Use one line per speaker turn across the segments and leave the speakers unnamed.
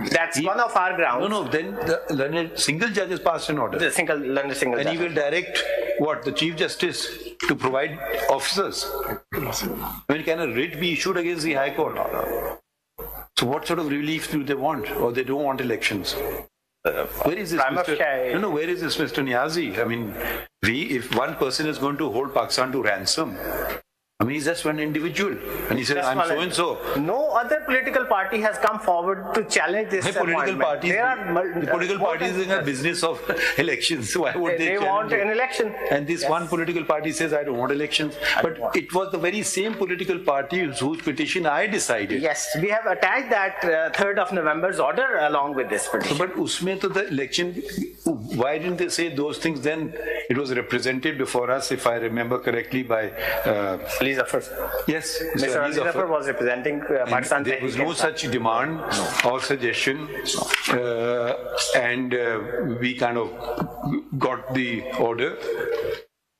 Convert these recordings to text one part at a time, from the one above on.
That's one of our grounds.
No, then the learned single judge has passed an order.
The single
And
judge.
he will direct what? The Chief Justice to provide officers. When can a writ be issued against the High Court? So what sort of relief do they want? Or they don't want elections? Where is this, Mr. No, where is this, Mr. Niazi? I mean, if one person is going to hold Pakistan to ransom, I mean, he's just one individual, and he says, "I'm so and so."
No other political party has come forward to challenge this
Political parties. The political parties in a business of elections. So why would they?
They want an election.
And this one political party says, "I don't want elections." But it was the very same political party whose petition I decided.
Yes, we have attached that 3rd of November's order along with this petition.
But usme to the election, why didn't they say those things then? It was represented before us, if I remember correctly, by
Ali Zafar.
Yes,
Mr. Ali Zafar was representing Pakistan.
There was no such demand or suggestion, and we kind of got the order.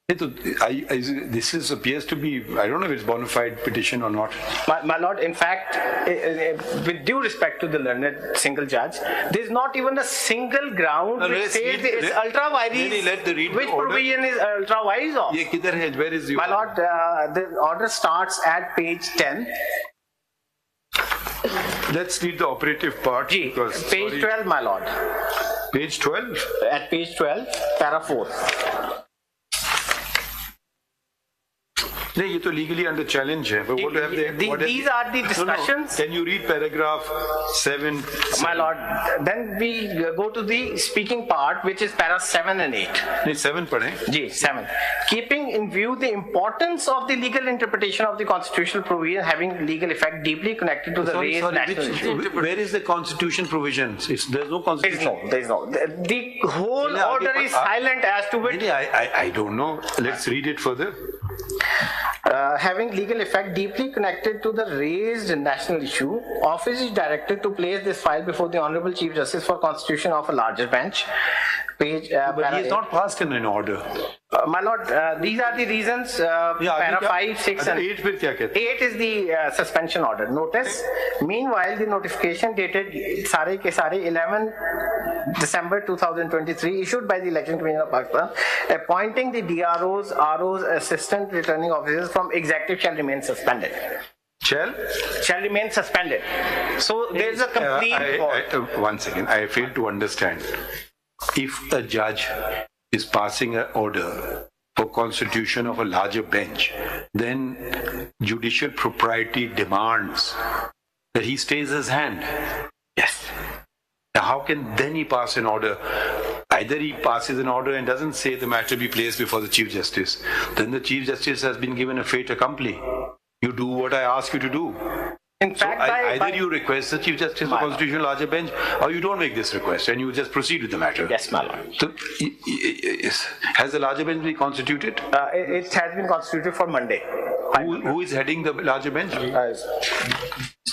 This appears to be, I don't know if it's bona fide petition or not.
My lord, in fact, with due respect to the learned single judge, there is not even a single ground which says it's ultra-wise. Which provision is ultra-wise of?
Where is your...
My lord, the order starts at page 10.
Let's read the operative part.
Page 12, my lord.
Page 12?
At page 12, para 4.
No, ये तो legally under challenge है. But what have they?
These are the discussions.
Can you read paragraph 7?
My lord, then we go to the speaking part, which is para 7 and 8.
नहीं 7 पढ़ें.
जी 7. Keeping in view the importance of the legal interpretation of the constitutional provision having legal effect deeply connected to the raised national issue.
Where is the constitution provisions? There's no constitution.
There is no. The whole order is silent as to which.
I don't know. Let's read it further.
Having legal effect deeply connected to the raised national issue, office is directed to place this file before the Honorable Chief Justice for constitution of a larger bench. Page,
but he has not passed in an order.
My lord, these are the reasons. Para 5, 6 and
8 फिर क्या कहते हैं?
8 is the suspension order. Notice, meanwhile, the notification dated sare ke sare 11 December 2023 issued by the Election Commission of Pakistan appointing the DROs, ROs, assistant returning officers from executive shall remain suspended. Shall remain suspended. So there is a complete.
One second, I fail to understand. If a judge is passing an order for constitution of a larger bench, then judicial propriety demands that he stays his hand. Yes. Now how can then he pass an order? Either he passes an order and doesn't say the matter be placed before the Chief Justice. Then the Chief Justice has been given a fait accompli. You do what I ask you to do.
In fact,
either you request the Chief Justice of the Constitutional Larger Bench, or you don't make this request and you just proceed with the matter.
Yes, my lord.
So, has the Larger Bench been constituted?
It has been constituted for Monday.
Who is heading the Larger Bench?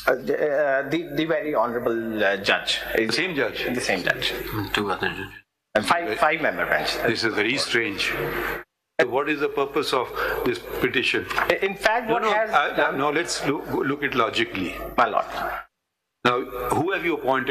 The very honourable judge.
The same judge?
The same judge.
2 other judges.
And 5-member bench.
This is very strange. What is the purpose of this petition?
In fact,
no, let's look it logically.
My lord.
Now, who have you appointed